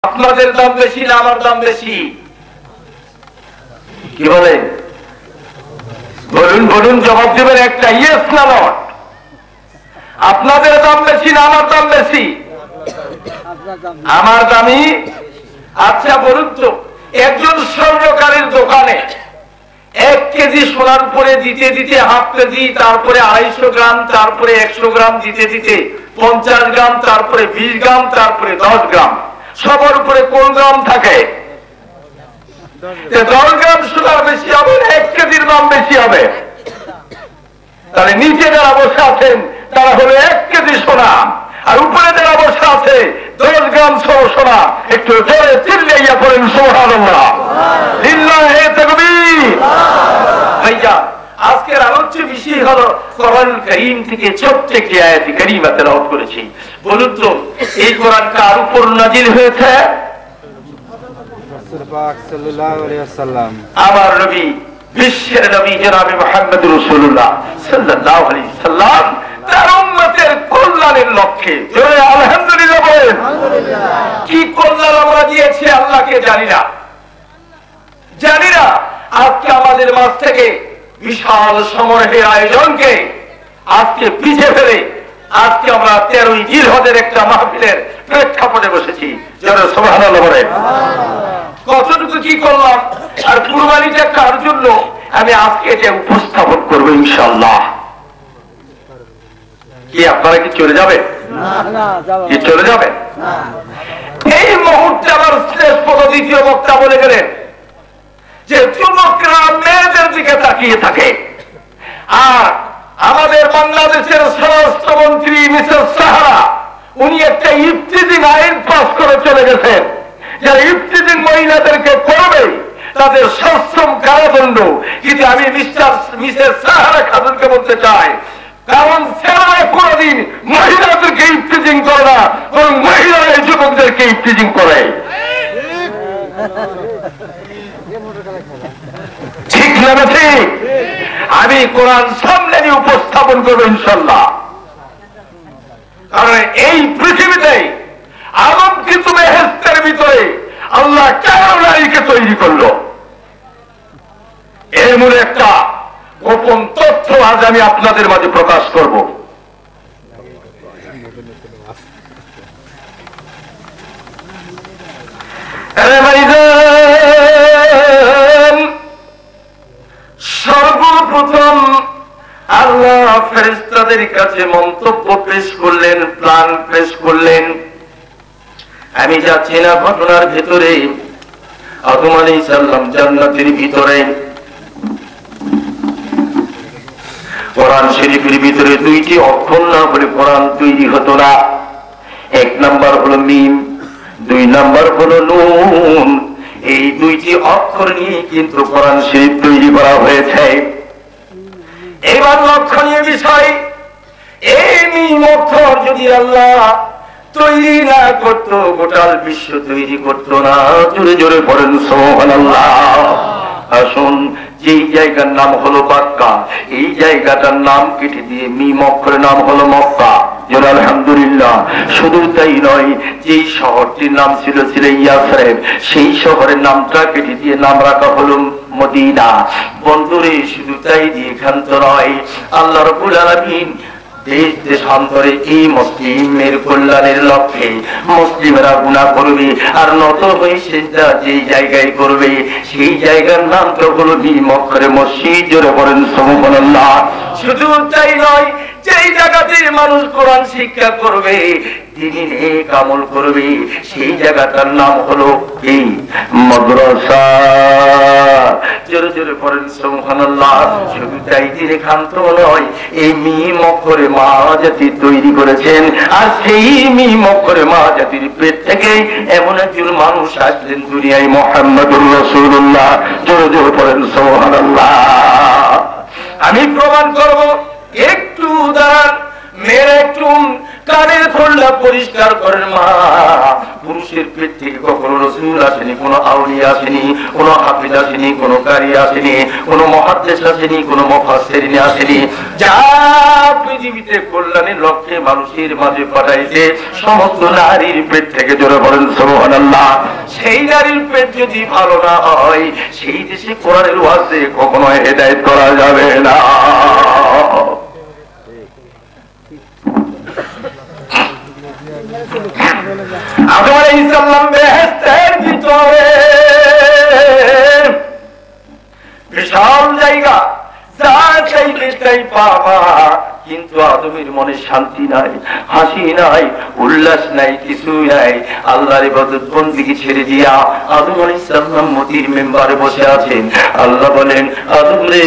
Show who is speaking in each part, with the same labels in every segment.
Speaker 1: আপনাদের দাম বেশি না আমার দাম বেশি? কি বলেন? বলুন বলুন, জবাব দেবেন একটা, ইয়েস না নট। আপনাদের দাম বেশি না আমার দাম বেশি? আমার দামি। আচ্ছা বলুন তো, একজন স্বর্ণকারের দোকানে 1 কেজি সোনার উপরে দিতে দিতে হাফ কেজি, তারপরে 250 গ্রাম, তারপরে 100 গ্রাম দিতে দিতে 50 গ্রাম, তারপরে 20 গ্রাম, তারপরে 10 গ্রাম, সবার উপরে কোন গ্রাম থাকে? 10 গ্রাম সোনার বেশি হবে না 1 কেজির দাম বেশি হবে? তাহলে নিচে যারা বসে আছেন তারা হলো 1 কেজি সোনা, আর উপরে যারা বসে আছে 10 গ্রাম সোনা। একটু জোরে চিল্লাইয়া পড়েন সুবহানাল্লাহ, লিল্লাহি তাকবীর। ভাইয়া, আজকের আলোচ্য বিষয় হলো কোরআন কারীম থেকে ছোট্ট একটি আয়াত কারীমা তেলাওয়াত করেছি। বলুন তো, এই কোরআন কার উপর নাজিল হয়েছে?
Speaker 2: রাসূল পাক সাল্লাল্লাহু আলাইহি ওয়াসাল্লাম, আমার
Speaker 1: নবী, বিশ্বের নবী জনাবে মুহাম্মদ রাসূলুল্লাহ সাল্লাল্লাহু আলাইহি ওয়াসাল্লাম তার উম্মতের কল্যাণের লক্ষ্যে। জোরে আলহামদুলিল্লাহ বলেন। কি কল্যাণ আমরা দিয়েছি আল্লাহকে জানি না, জানি না। আজকে আমাদের মাঝ থেকে বিশাল সমারোহের আয়োজনকে আজকে পিছিয়ে ফেলে আজকে আমরা 13ই জিলহজের একটা মাহফিলের প্রেক্ষাপটে বসেছি। জোরে সুবহানাল্লাহ বলেন। কতটুকু কি করলাম, আর কুরবানিটা কার জন্য আমি আজকে এটা উপস্থাপন করবো ইনশাআল্লাহ। কি আপনারা কি চলে যাবেন? কি চলে যাবেন? এই মুহূর্তে আমার শ্রেষ্ঠ দ্বিতীয় বক্তা বলে গেলেন যে যুবকরা মেয়েদের দিকে তাকিয়ে থাকে, আর আমাদের বাংলাদেশের স্বরাষ্ট্রমন্ত্রী মিসেস সাহারা উনি একটা ইফতিজিং আইন পাস করে চলে গেছেন, যারা ইফতিজিং মহিলাদেরকে করবে তাদের সশ্রম কারাদণ্ড। কিন্তু আমি মিসেস সাহারা খাতুনকে বলতে চাই, কারণ ছেলেরা কোনদিন মহিলাদেরকে ইফতিজিং করে না, বরং মহিলারা যুবকদেরকে ইফতিজিং করে। ঠিক না ঠিক? আমি কোরআন সামনে নিয়ে উপস্থাপন করবো ইনশাল্লাহ। কারণ এই পৃথিবীতে আলমকৃত বেহেশতের ভিতরে আল্লাহ কেন নারীকে তৈরি করলো, এর মূলে একটা গোপন তথ্য আজ আমি আপনাদের মাঝে প্রকাশ করব। সর্বপ্রথম আল্লাহ ফেরেশতাদের কাছে মন্তব্য পেশ করলেন, প্ল্যান পেশ করলেন। আমি যাচ্ছি না ঘটনার ভেতরে। আদম আলাইহিস সালাম জান্নাতের ভিতরে, কোরআন শরীফের ভিতরে 2টি অক্ষর না বলে কোরআন তৈরি হতো না। 1 নাম্বার হলো মিম, 2 নাম্বার হলো নুন। এই 2টি অক্ষর নিয়ে কিন্তু কোরআন শরীফ তৈরি করা হয়েছে। এবার লক্ষণীয় বিষয়, এই মিম অক্ষর যদি আল্লাহ তৈরি না করতো, গোটাল বিশ্ব তৈরি করতো না। জোরে জোরে পড়েন সুবহানাল্লাহ। আসুন, যেই জায়গার নাম হলো বাক্কা, এই জায়গাটার নাম কেটে দিয়ে মিম অক্ষরের নাম হলো মক্কা। জোরে আলহামদুলিল্লাহ। শুধু তাই নয়, যেই শহরটির নাম ছিল ইয়াসরিব, সেই শহরের নামটা কেটে দিয়ে নাম রাখা হলো মদিনা। বন্ধুরে, শুধু তাই দিয়ে ক্ষান্ত নয়, আল্লাহ রাব্বুল আলামিন দেশ দেশান্তরে এই মুসলিমের কল্যাণের লক্ষ্যে মুসলিমরা গুনাহ করবে আর নত হয়ে সেজদা যেই জায়গায় করবে, সেই জায়গার নাম তো হলো মিম অক্ষরে মসজিদ। জোরে বলেন সুবহানাল্লাহ। শুধু তাই নয়, যেই জায়গাতে মানুষ কোরআন শিক্ষা করবে, দ্বীনি নেক আমল করবে, সেই জায়গাটার নাম হলো এই মাদ্রাসা। জোরে জোরে পড়েন সুবহানাল্লাহ। শুধু তাই দিয়ে ক্ষান্ত নয়, এই মিম অক্ষরে মা জাতি তৈরি করেছেন, আর সেই মিম অক্ষরে মা জাতির পেট থেকে এমন একজন মানুষ আসলেন দুনিয়ায়, মুহাম্মদুর রাসূলুল্লাহ। জোরে জোরে পড়েন সুবহানাল্লাহ। আমি প্রমাণ করব, একটু দাঁড়ান, মেয়েরা একটু কানের খোলটা পরিষ্কার করেন। মা পুরুষের পেট থেকে কখনো রাসূল আসেনি, কোনো আউলিয়া আসেনি, কোনো হাফিজ আসেনি, কোনো কারি আসেনি, কোনো মুহাদ্দিস আসেনি, কোনো মুফাসসিরিন আসেনি। যা পৃথিবীতে কল্যাণের লক্ষ্যে মানুষের মাঝে পাঠাইছে সমস্ত নারীর পেট থেকে। জোরে বলেন সুবহানাল্লাহ। সেই নারীর পেট যদি ভালো না হয়, সেই দেশে কোরআনের ওয়াজে কখনো হেদায়েত করা যাবে না। আদম আলাইহিস সালাম বেহেশতের ভিতরে বিশাল জায়গা, যা চাইবে তাই পাবা, কিন্তু আদমের মনে শান্তি নাই, হাসি নাই, উল্লাস নাই, কিছু নাই। আল্লাহর ইবাদত বন্দেগী ছেড়ে দিয়া আদম আলাইহিস সালাম মতির মেম্বারে বসে আছেন। আল্লাহ বলেন, আদম রে,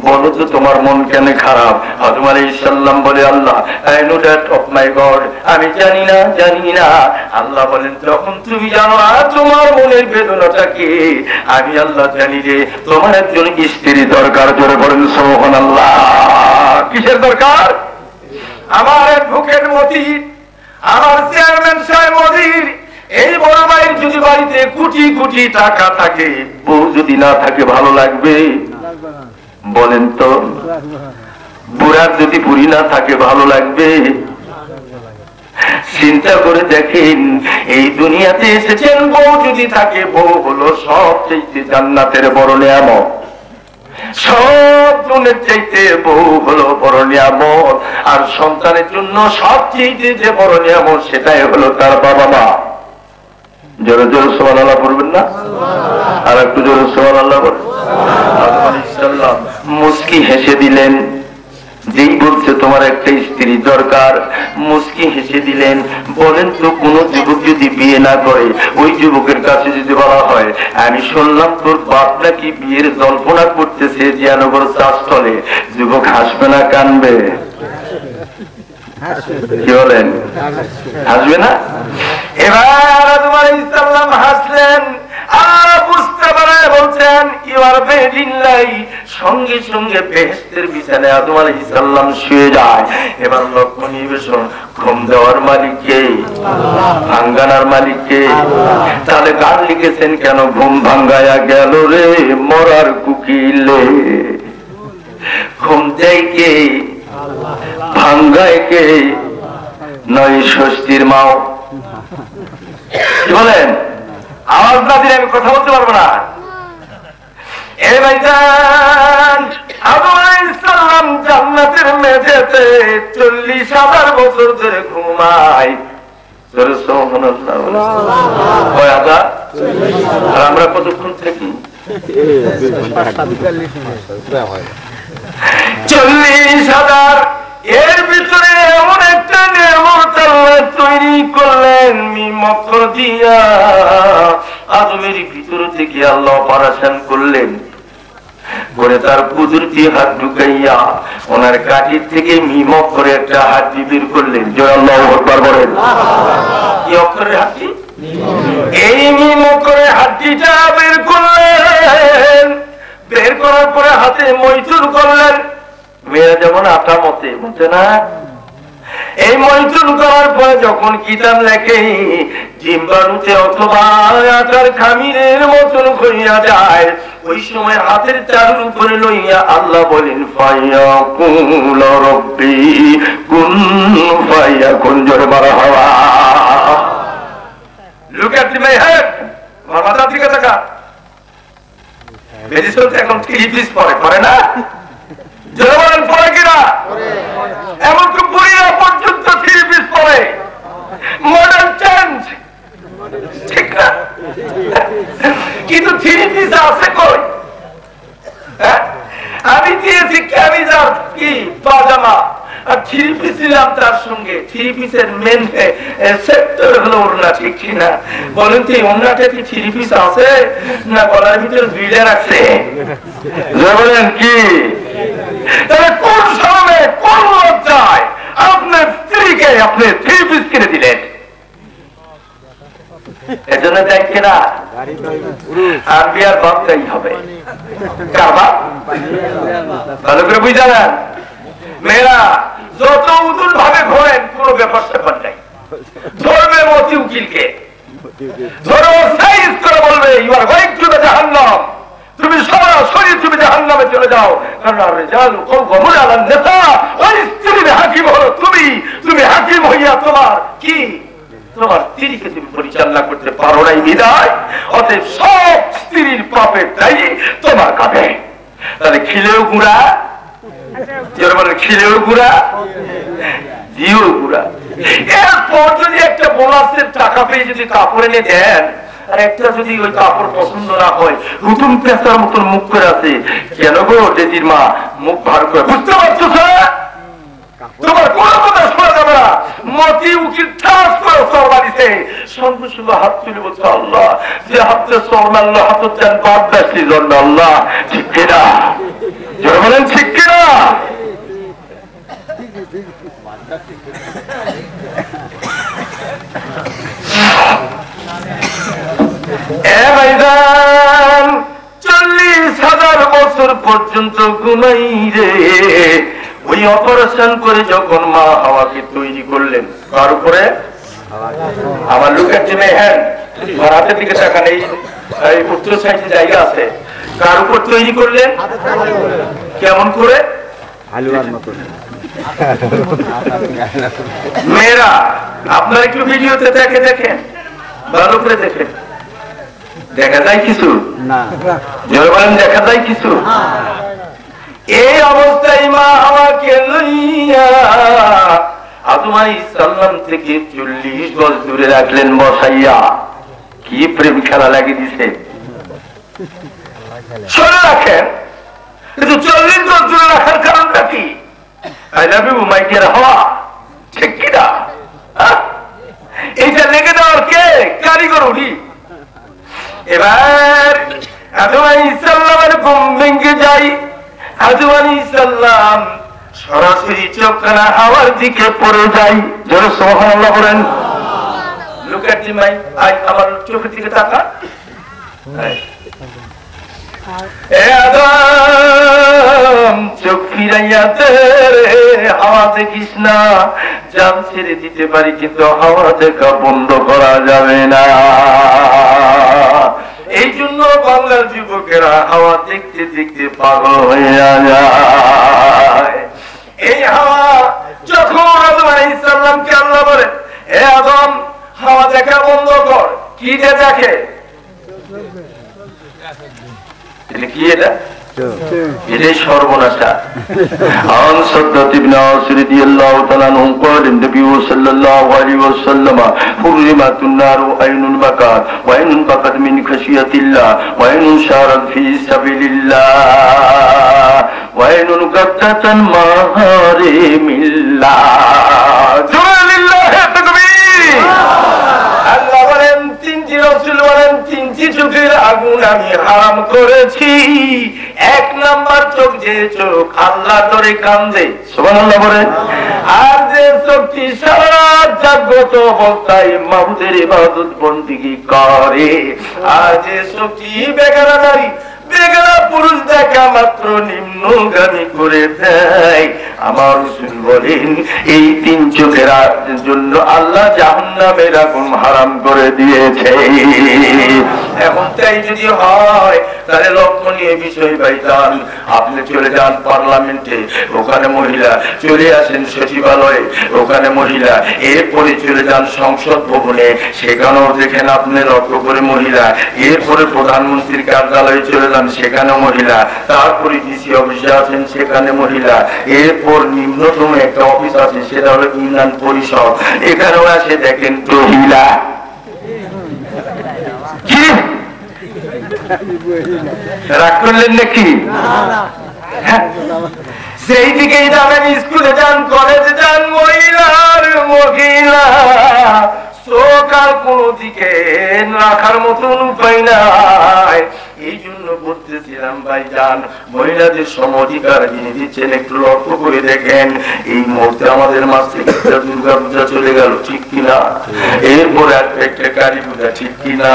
Speaker 1: বলো তো তোমার মন কেন খারাপ? আদম আলাইহিস সালাম বলে, আল্লাহ, I know that of my God, আমি জানি না, জানি না। আল্লাহ বলেন, যখন তুমি জানো না তোমার মনের বেদনাটা কি, আমি আল্লাহ জানি রে। তোমার একজন স্ত্রী দরকার। জোরে বলেন সুবহানাল্লাহ। কিসের দরকার? আমার অ্যাডভোকেট মতির, আমার চেয়ারম্যান সাহেব মতির, এই বড় ভাইয়ের যদি বাড়িতে কোটি কোটি টাকা থাকে, বউ যদি না থাকে ভালো লাগবে? বলেন তো। বুড়ার যদি বুড়ি না থাকে ভালো লাগবে? চিন্তা করে দেখেন, এই দুনিয়াতে এসেছেন, বউ যদি থাকে, বউ হলো সবচেয়ে জান্নাতের বড় নিয়ামত। সব গুণের চাইতে বউ হলো বড় নিয়ামত। আর সন্তানের জন্য সবচেয়ে যে বড় নিয়ামত, সেটাই হলো তার বাবা মা। জোরে জোরে সুবহানাল্লাহ পড়বেন না? আর একটু জোরে সুবহানাল্লাহ বলেন। আদম আলাইহিস সালাম মুস্কি হেসে দিলেন, যেই বলছে তোমার একটা স্ত্রী দরকার, মুস্কি হেসে দিলেন। বলেন তো, কোন যুবক যদি বিয়ে না করে, ওই যুবকের কাছে যদি বলা হয়, আমি শুনলাম তোর বাপ নাকি বিয়ের জল্পনা করতেছে জিয়ানগর চাষতলে, যুবক হাসবে না কানবে? কি বলেন? হাসবে না? এবার আদম আলাইহিস সালাম হাসলেন আর বুঝতে পারে বলছেন, ইউ আর ভেরি লাইট। সঙ্গে সঙ্গে বেহেশতের বিছানায় আদম আলাইহিস সালাম শুয়ে যায়। এবার লক্ষ্য নিবেশন, ঘুম দেওয়ার মালিক কে? ভাঙ্গানার মালিক কে? তাহলে গান লিখেছেন কেন, ঘুম ভাঙ্গায়া গেল রে মরার কুকিলে। ঘুম দেয় কে? ভাঙ্গায় কে? নয় ষষ্ঠীর মাও। কি বলেন? আওয়াজ না দিলে আমি কথা বলতে পারবো না। এই ভাইজান, আদম আলাইহিস সালাম জান্নাতের মেঝেতে 40,000 বছর ধরে ঘুমায়। আর আমরা কতক্ষণ থাকি? 40,000। এর ভিতরে এমন একটা নিয়ামত আল্লাহ তৈরি করলেন মিমক দিয়া। আদমের ভিতর থেকে আল্লাহ অপারেশন করলেন করে, তার কুদরতি হাত ঢুকাইয়া ওনার কাঠির থেকে মিমক করে একটা হাড্ডি বের করলেন। জয় আল্লাহু আকবার বলেন। কি অক্ষরের হাড্ডি? এই মিমক করে হাড্ডিটা বের করলেন। বের করার পরে হাতে মৈথুন করলেন। মেয়েরা যেমন আটা মতে মতে না, এই মৈথুন করার পরে যখন কিতাব লেখে জিম্বাণুতে অথবা আটার খামিরের মতন হইয়া যায়, ওই সময় হাতের চারুর উপরে লইয়া আল্লাহ বলেন, ফায়াকুল রব্বি কুন ফায়াকুন। জোরে মারহাবা। Look at my head. আমার মাথার দিকে তাকা। মেডিসিন এখন 3 পিস পরে না? জোরে বলেন, পরে কিনা? এমনকি বুড়িরা পর্যন্ত 3 পিস পরে। মডার্ন চেঞ্জ, ঠিক না? কিন্তু 3 পিস আছে কই? আমি দিয়েছি ক্যামিজ আর কি পাজামা, আর 3 পিস নিলাম তার সঙ্গে। 3 পিসের মেন সেক্টর হলো ওড়না, ঠিক কিনা? বলেন তো, ওড়নাটা কি 3 পিস আছে না গলার ভিতরে দুইটা আছে? বলেন কি? তাহলে কোন সময় কোন লজ্জায় আপনার স্ত্রীকে আপনি 3 পিস কিনে দিলেন? এজন্য দেখে না, আর বিয়ার ভাবতেই হবে। কার বাপ? ভালো করে বুঝা না। মেয়েরা যত উদুল ভাবে ঘোরেন, কোন ব্যাপার স্যাপার নাই। ধরবে মতি উকিলকে, ধরো সাইজ করে বলবে you are going to the জাহান্নাম, তুমি সরাসরি তুমি জাহান্নামে চলে যাও। কারণ রিজালু কওমুন আলা নিসা, ওই স্ত্রীর হাকিম হলো তুমি। তুমি হাকিম হইয়া তোমার কি তোমার স্ত্রীকে তুমি পরিচালনা করতে পারো নাই বিদায়, অতএব সব স্ত্রীর পাপের দায়ী তোমার কাঁধে। তাহলে খিলেও গুড়া, খিলেও গুড়া, জিও গুড়া। এরপর যদি একটা বোনাসের টাকা পেয়ে যদি কাপড় এনে দেন, আর একটা যদি ওই কাপড় পছন্দ না হয়, হুতুম পেঁচার মতন মুখ করে আছে, কেন গো ডেজির মা মুখ ভার করে, বুঝতে পারছো স্যার? তোমার কোন কথা শোনা যাবে না। মতি উকিল ঠাস করে সরবা দিছে, সঙ্গে সঙ্গে হাত তুলে বলছে আল্লাহ, যে হাতে সরবে আল্লাহ হাত চান বাদ দাসি জন্মে আল্লাহ। ঠিক কিনা? জোরে বলেন ঠিক কিনা? ভাইজান 40,000 বছর পর্যন্ত ঘুমাই রে। ওই অপারেশন করে যখন মা হাওয়াকে তৈরি করলেন, কার উপরে? আমার লোকের জিমে হ্যাঁ, হাতের দিকে তাকান, এই উত্তর সাইডে জায়গা আছে, কার উপর তৈরি করলেন? কেমন করে? হালুয়ার মতো। মেয়েরা আপনারা একটু ভিডিওতে দেখেন, ভালো করে দেখেন, দেখা যায় কিছু না? জোরে বলেন দেখা যায় কিছু? এই অবস্থায় মা আমাকে লইয়া আদম আলাইহিস সালাম থেকে 40 গজ দূরে রাখলেন বসাইয়া। কি প্রেম খেলা লাগিয়ে দিছে, শুনে রাখেন। কিন্তু 40 গজ দূরে রাখার কারণটা কি? I love you my dear হাওয়া, ঠিক কিনা? এইটা লেগে দেওয়ার কে কারিগর? উনি। এবার আদম আলাইহিস সালামের ঘুম ভেঙে যায়। আদম আলাইহিস সালাম সরাসরি চোখখানা হাওয়ার দিকে পড়ে যায়। জোরে সুবহানাল্লাহ বলেন। লুক এট মাই আই, আমার চোখের দিকে তাকা। এ আদম চোখ ফিরাইয়া দে, হাওয়া দেখিস না। জান ছেড়ে দিতে পারি কিন্তু হাওয়া দেখা বন্ধ করা যাবে না। এই জন্য বাংলার যুবকেরা হাওয়া দেখতে দেখতে পাগল হয়ে যায়। এই হাওয়া যখন আদম আলাইহিস সালামকে আল্লাহ বলে, হে আদম হাওয়া দেখা বন্ধ কর, কি দেখে? কি এটা? এটাই সর্বনাশা। عن صدت بن عاص رضي الله تعالى عنه قال النبي صلى الله عليه وسلم حرمت النار عين بكت وعين بكت من خشية الله وعين شارت في سبيل الله وعين قتت محارم الله لله تكبير। আল্লাহ বলেন তিনটি, রাসূল বলেন তিনটি চোখের আগুন আমি হারাম করেছি। এক নাম্বার চোখ, যে চোখ আল্লাহ ধরে কান্দে, সুবহানাল্লাহ বলেন। আর যে চোখটি সারা জাগ্রত অবস্থায় মাবুদের ইবাদত বন্দেগী করে। আর যে চোখটি বেগানা নারী বেগানা পুরুষ দেখা মাত্র নিম্নগামী করে দেয়। আমার রাসূল বলেন এই তিন চোখের জন্য আল্লাহ জাহান্নামের আগুন হারাম করে দিয়েছে। এখন তাই যদি হয় তাহলে লক্ষণীয় বিষয় ভাইজান, আপনি চলে যান পার্লামেন্টে, ওখানে মহিলা, চলে আসেন সচিবালয়ে, ওখানে মহিলা, এরপরে চলে যান সংসদ ভবনে, সেখানেও দেখেন আপনি লক্ষ্য করে মহিলা, এরপরে প্রধানমন্ত্রীর কার্যালয়ে চলে যান, সেখানে মহিলা, তারপরে ডিসি অফিসে আছেন, সেখানে মহিলা, এরপর নিম্নতম একটা অফিস আছে সেটা হলো ইউনিয়ন পরিষদ, এখানেও আসে দেখেন মহিলা। কি রাগ করলেন নাকি? সেই দিকেই যাবেন, স্কুলে যান, কলেজে যান, মহিলার মহিলা চোখ আর কোন দিকে রাখার মতন উপায় নাই। এই জন্য বলতেছিলাম ভাইজান, মহিলাদের সম অধিকার যিনি দিচ্ছেন একটু লক্ষ্য করে দেখেন। এই মুহূর্তে আমাদের মাঝ থেকে দুর্গা পূজা চলে গেল, ঠিক কিনা? এরপরে আসবে একটা কালী পূজা, ঠিক কিনা?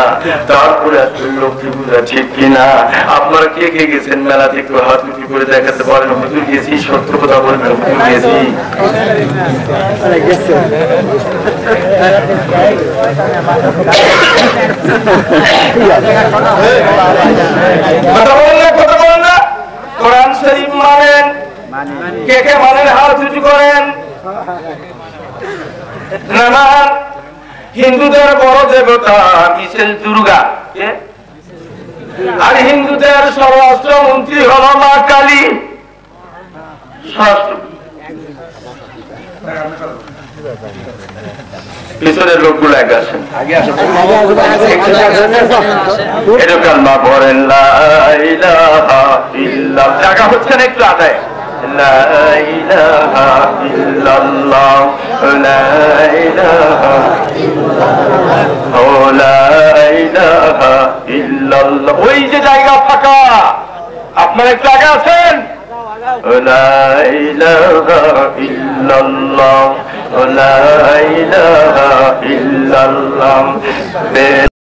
Speaker 1: তারপরে আসবে লক্ষ্মী পূজা, ঠিক কিনা? আপনারা কে কে গেছেন মেলাতে একটু হাত উঠে করে দেখাতে পারেন হুজুর গেছি সত্য কথা বলবেন হুজুর গেছি কথা বলেন না কোরআন শরীফ মানেন কে কে মানেন হাত উঁচু করেন না হিন্দুদের বড় দেবতা মিশেল দুর্গা আর হিন্দুদের স্বরাষ্ট্র মন্ত্রী হল মা কালী পিছনের লোকগুলো এক আসেন এটা কালমা পড়েন লা ইলাহা ইল্লাল্লাহ জায়গা হচ্ছে না একটু আদায় লা ইলাহা ইল্লাল্লাহ লা ইলাহা ইল্লাল্লাহ লা ইলাহা ইল্লাল্লাহ ওই যে জায়গা ফাঁকা আপনারা একটু আগে আছেন লা ইলাহা ইল্লাল্লাহ লা ইলাহা ইল্লাল্লাহ